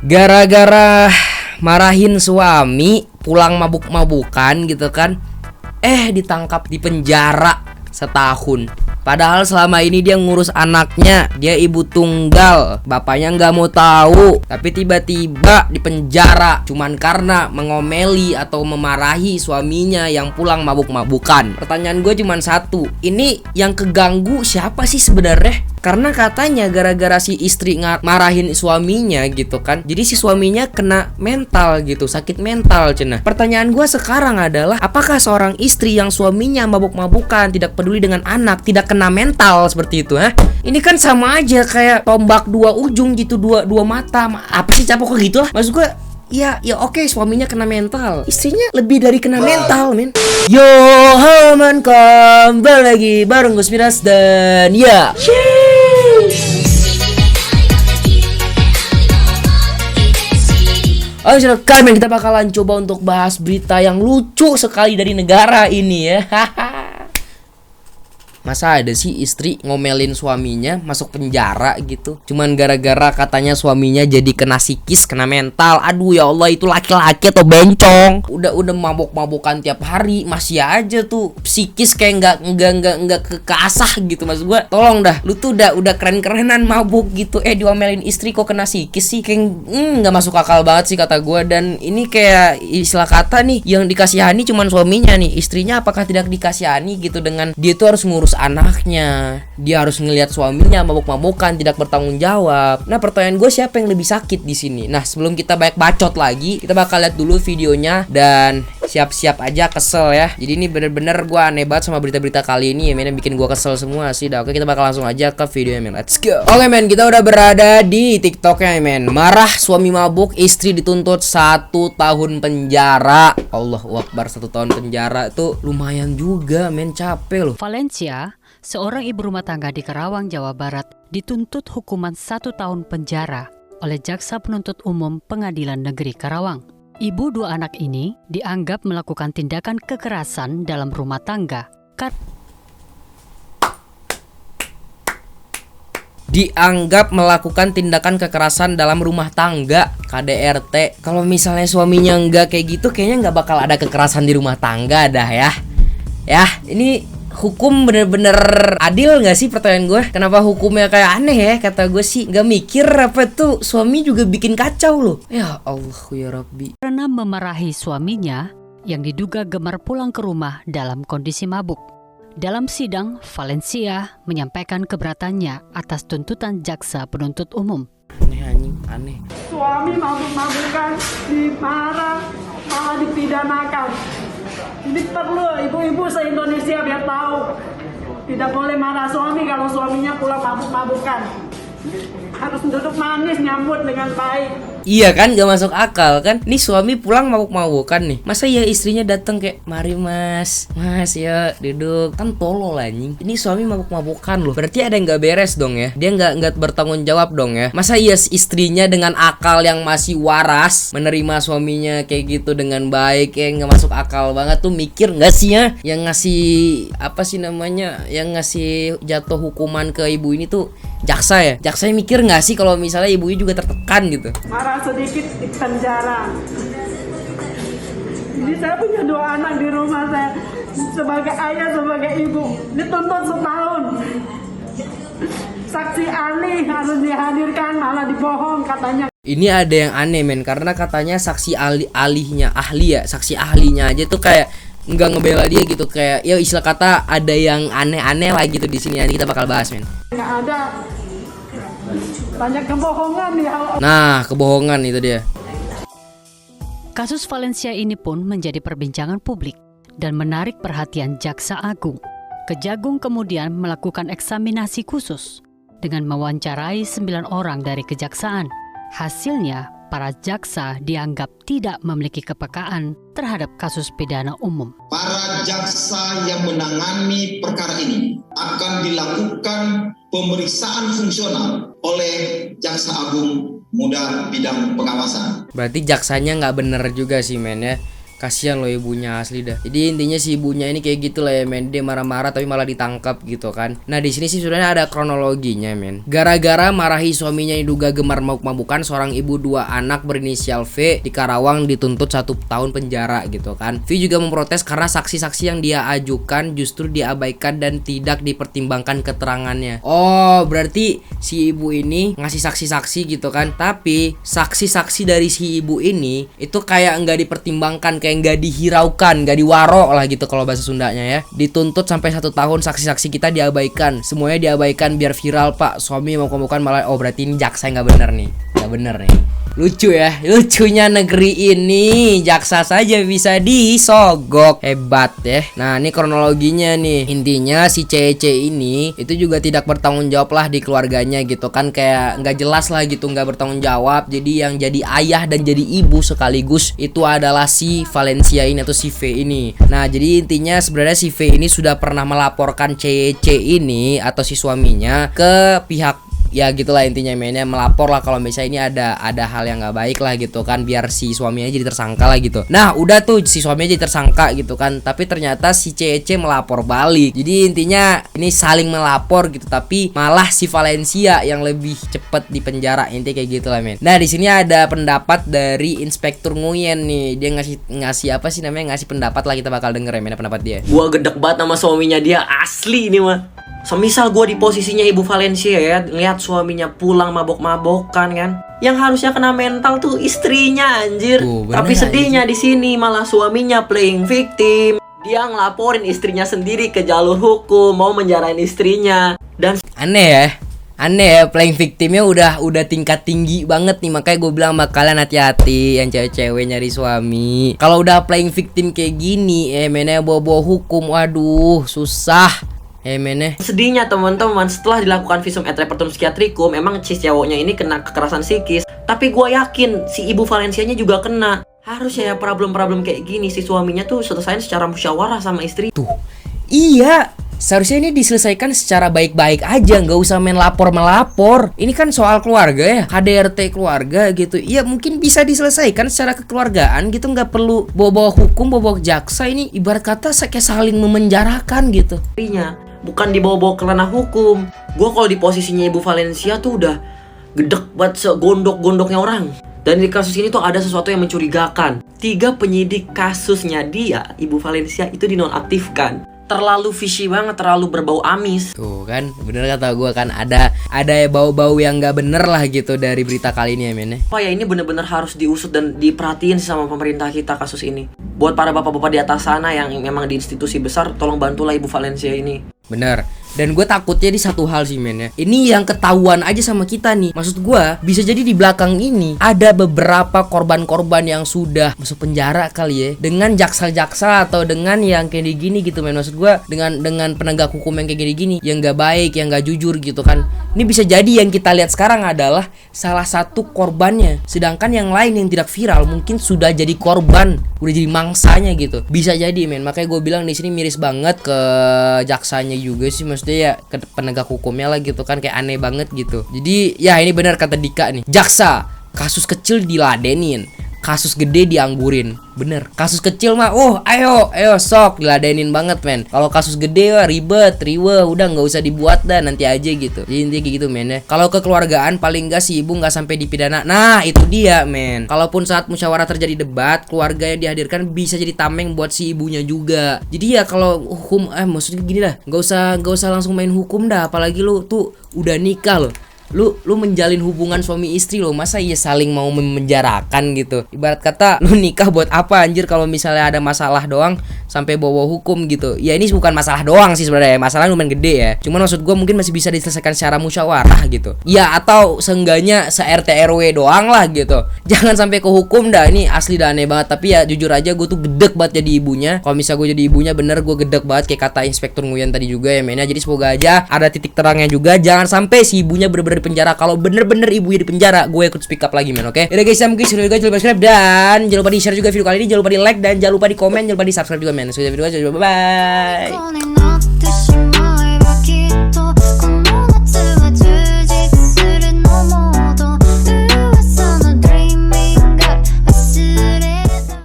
Gara-gara marahin suami, pulang mabuk-mabukan gitu kan, ditangkap di penjara setahun. Padahal selama ini dia ngurus anaknya, dia ibu tunggal, bapaknya nggak mau tahu. Tapi tiba-tiba di penjara cuman karena mengomeli atau memarahi suaminya yang pulang mabuk-mabukan. Pertanyaan gue cuman satu, ini yang keganggu siapa sih sebenarnya? Karena katanya gara-gara si istri marahin suaminya gitu kan, jadi si suaminya kena mental gitu, sakit mental cenah. Pertanyaan gue sekarang adalah, apakah seorang istri yang suaminya mabuk-mabukan, tidak peduli dengan anak, tidak kena mental seperti itu, ha? Ini kan sama aja kayak tombak dua ujung gitu, dua mata. Apa sih capok kok gitu lah? Maksud gue, ya oke, suaminya kena mental, istrinya lebih dari kena mental, men. Yo, Haman kembali lagi bareng Gus Miras dan ya. Oh, silakan, men, kita bakalan coba untuk bahas berita yang lucu sekali dari negara ini ya. Masa ada sih istri ngomelin suaminya masuk penjara gitu, cuman gara-gara katanya suaminya jadi kena psikis, kena mental. Aduh ya Allah, itu laki-laki atau bencong? Udah mabuk-mabukan tiap hari masih aja tuh psikis kayak nggak keasah gitu. Maksud gue, tolong dah, lu tuh udah keren-kerenan mabuk gitu, diomelin istri kok kena psikis sih? Kayak nggak masuk akal banget sih kata gue. Dan ini kayak istilah kata nih, yang dikasihani cuman suaminya nih, istrinya apakah tidak dikasihani gitu, dengan dia tuh harus ngurus anaknya, dia harus ngelihat suaminya mabuk-mabukan, tidak bertanggung jawab. Nah, pertanyaan gue, siapa yang lebih sakit di sini? Nah, sebelum kita banyak bacot lagi, kita bakal lihat dulu videonya dan siap-siap aja kesel ya. Jadi ini bener-bener gue aneh banget sama berita-berita kali ini ya, men, yang bikin gue kesel semua sih. Dah, oke, kita bakal langsung aja ke videonya, men. Let's go. Oke, men, kita udah berada di TikToknya, men. Marah suami mabuk, istri dituntut 1 tahun penjara. Allahu Akbar, 1 tahun penjara tuh lumayan juga, men. Capek loh. Valencia, seorang ibu rumah tangga di Karawang, Jawa Barat, dituntut hukuman 1 tahun penjara oleh Jaksa Penuntut Umum Pengadilan Negeri Karawang. Ibu 2 anak ini dianggap melakukan tindakan kekerasan dalam rumah tangga. Dianggap melakukan tindakan kekerasan dalam rumah tangga, KDRT. Kalau misalnya suaminya nggak kayak gitu, kayaknya nggak bakal ada kekerasan di rumah tangga dah ya. Ya, ini hukum bener-bener adil gak sih, pertanyaan gue? Kenapa hukumnya kayak aneh ya? Kata gue sih gak mikir apa tuh suami juga bikin kacau loh. Ya Allah ya Rabbi. Karena memarahi suaminya yang diduga gemar pulang ke rumah dalam kondisi mabuk. Dalam sidang, Valencia menyampaikan keberatannya atas tuntutan Jaksa Penuntut Umum. Aneh, anjing, aneh. Suami mabuk-mabukan, dimarah, malah dipidanakan. Ini perlu ibu-ibu se-Indonesia biar tahu, tidak boleh marah suami kalau suaminya pulang mabuk-mabukan. Harus duduk manis, nyambut dengan baik. Iya kan, gak masuk akal kan. Nih suami pulang mabuk-mabukan nih, masa ya istrinya datang kayak, mari mas ya duduk. Kan tolol anjing. Ini suami mabuk-mabukan loh, berarti ada yang gak beres dong ya. Dia gak bertanggung jawab dong ya. Masa iya istrinya dengan akal yang masih waras menerima suaminya kayak gitu dengan baik? Gak masuk akal banget tuh. Mikir gak sih ya yang ngasih, apa sih namanya, yang ngasih jatuh hukuman ke ibu ini tuh jaksa ya? Jaksa mikir gak sih kalau misalnya ibunya juga tertekan gitu? Marah sedikit di penjara. Ini saya punya 2 anak di rumah saya. Sebagai ayah, sebagai ibu, dituntut setahun. Saksi ahli harus dihadirkan, malah dibohong katanya. Ini ada yang aneh, men, karena katanya saksi ahli saksi ahlinya aja tuh kayak nggak ngebela dia gitu, kayak ya istilah kata ada yang aneh-aneh lah gitu di sini. Nanti kita bakal bahas, men. Nggak ada, banyak kebohongan ya. Nah, kebohongan itu dia. Kasus Valencia ini pun menjadi perbincangan publik dan menarik perhatian Jaksa Agung. Kejagung kemudian melakukan eksaminasi khusus dengan mewawancarai 9 orang dari kejaksaan. Hasilnya, para jaksa dianggap tidak memiliki kepekaan terhadap kasus pidana umum. Para jaksa yang menangani perkara ini akan dilakukan pemeriksaan fungsional oleh Jaksa Agung Muda Bidang Pengawasan. Berarti jaksanya nggak bener juga sih, men ya. Kasihan loh ibunya asli dah. Jadi intinya si ibunya ini kayak gitu lah ya men. Dia marah-marah tapi malah ditangkap gitu kan. Nah di sini sih sebenarnya ada kronologinya men. Gara-gara marahi suaminya yang diduga gemar mabuk-mabukan, seorang ibu 2 anak berinisial V di Karawang dituntut 1 tahun penjara gitu kan. V juga memprotes karena saksi-saksi yang dia ajukan justru diabaikan dan tidak dipertimbangkan keterangannya. Oh berarti si ibu ini ngasih saksi-saksi gitu kan. Tapi saksi-saksi dari si ibu ini itu kayak nggak dipertimbangkan, kayak nggak dihiraukan, nggak diwaro lah gitu kalau bahasa Sundanya ya. Dituntut sampai 1 tahun, saksi-saksi kita diabaikan, semuanya diabaikan biar viral pak. Suami mau kemukan malah, oh berarti ini jaksa nggak bener nih, nggak bener nih. Lucu ya, lucunya negeri ini, jaksa saja bisa disogok, hebat ya. Nah ini kronologinya nih, intinya si CC ini itu juga tidak bertanggung jawab lah di keluarganya gitu kan, kayak nggak jelas lah gitu, nggak bertanggung jawab. Jadi yang jadi ayah dan jadi ibu sekaligus itu adalah si Valencia ini atau si V ini. Nah jadi intinya sebenarnya si V ini sudah pernah melaporkan CC ini atau si suaminya ke pihak, ya gitulah intinya mainnya, melapor lah kalau misalnya ini ada hal yang nggak baik lah gitu kan, biar si suaminya jadi tersangka lah gitu. Nah udah tuh si suaminya jadi tersangka gitu kan, tapi ternyata si CC melapor balik. Jadi intinya ini saling melapor gitu, tapi malah si Valencia yang lebih cepet di penjara, intinya kayak gitu lah men. Nah di sini ada pendapat dari Inspektur Nguyen nih, dia ngasih apa sih namanya, ngasih pendapat lah, kita bakal denger ya men pendapat dia. Gua gedek banget sama suaminya dia, asli ini mah. Semisal gue di posisinya Ibu Valencia ya, lihat suaminya pulang mabok-mabokan kan, yang harusnya kena mental tuh istrinya anjir. Tapi sedihnya di sini malah suaminya playing victim. Dia ngelaporin istrinya sendiri ke jalur hukum, mau menjarain istrinya. Dan aneh ya. Aneh ya, playing victimnya udah tingkat tinggi banget nih. Makanya gue bilang sama kalian hati-hati yang cewek-cewek nyari suami. Kalau udah playing victim kayak gini, mennya bawa hukum, waduh susah. Sedihnya teman-teman, setelah dilakukan visum et repertum psikiatrikum, emang si cowoknya ini kena kekerasan psikis. Tapi gue yakin si Ibu Valencianya juga kena. Harusnya ya problem-problem kayak gini si suaminya tuh selesaiin secara musyawarah sama istri. Tuh, iya. Seharusnya ini diselesaikan secara baik-baik aja, nggak usah main lapor-melapor. Ini kan soal keluarga ya, KDRT keluarga gitu. Iya mungkin bisa diselesaikan secara kekeluargaan gitu, nggak perlu bawa-bawa hukum, bawa-bawa jaksa. Ini ibarat kata kayak saling memenjarakan gitu. Bukan dibawa-bawa ke ranah hukum. Gue kalau di posisinya Ibu Valencia tuh udah gedek banget segondok-gondoknya orang. Dan di kasus ini tuh ada sesuatu yang mencurigakan. 3 penyidik kasusnya dia, Ibu Valencia, itu dinonaktifkan. Terlalu fishy banget, terlalu berbau amis. Tuh kan, bener kata gue kan, ada bau-bau yang gak bener lah gitu dari berita kali ini ya men. Apa ya, ini bener-bener harus diusut dan diperhatiin sama pemerintah kita kasus ini. Buat para bapak-bapak di atas sana yang memang di institusi besar, tolong bantulah Ibu Valencia ini. Bener. Dan gue takutnya di satu hal sih men ya, ini yang ketahuan aja sama kita nih. Maksud gue bisa jadi di belakang ini ada beberapa korban-korban yang sudah masuk penjara kali ya, dengan jaksa-jaksa atau dengan yang kayak gini gitu men. Maksud gue dengan penegak hukum yang kayak gini-gini, yang gak baik, yang gak jujur gitu kan. Ini bisa jadi yang kita lihat sekarang adalah salah satu korbannya, sedangkan yang lain yang tidak viral mungkin sudah jadi korban, udah jadi mangsanya gitu. Bisa jadi men. Makanya gue bilang di sini miris banget ke jaksanya juga sih, maksudnya ya ke penegak hukumnya lah gitu kan, kayak aneh banget gitu. Jadi ya ini benar kata Dika nih, jaksa kasus kecil diladenin, kasus gede dianggurin. Bener, kasus kecil mah ayo sok diladenin banget men. Kalau kasus gede wah ribet, udah nggak usah dibuat dah, nanti aja gitu. Jadi intinya kayak gitu men ya. Kalau kekeluargaan paling nggak si ibu nggak sampai dipidana. Nah itu dia men. Kalaupun saat musyawarah terjadi debat, keluarga yang dihadirkan bisa jadi tameng buat si ibunya juga. Jadi ya kalau hukum maksudnya gini dah, nggak usah langsung main hukum dah. Apalagi lu tuh udah nikah loh. Lu menjalin hubungan suami istri lo, masa iya saling mau memenjarakan gitu. Ibarat kata lu nikah buat apa anjir, kalau misalnya ada masalah doang sampai bawa hukum gitu. Ya ini bukan masalah doang sih sebenarnya, masalah lumayan gede ya. Cuman maksud gue mungkin masih bisa diselesaikan secara musyawarah gitu. Ya atau seenggaknya se-RT RW doang lah gitu. Jangan sampai ke hukum dah, ini asli dah aneh banget. Tapi ya jujur aja gue tuh gedek banget jadi ibunya. Kalau misalnya gue jadi ibunya bener gue gedek banget kayak kata Inspektur Nguyen tadi juga ya mainnya. Jadi semoga aja ada titik terangnya juga. Jangan sampai si ibunya bener-bener di penjara. Kalau bener-bener ibunya di penjara, gue ikut speak up lagi men, oke? Yaudah guys, mungkin sudah juga, jangan lupa subscribe dan jangan lupa di share juga video kali ini, jangan lupa di like dan jangan lupa di komen, jangan lupa di subscribe juga men. Sudah video aja, bye bye.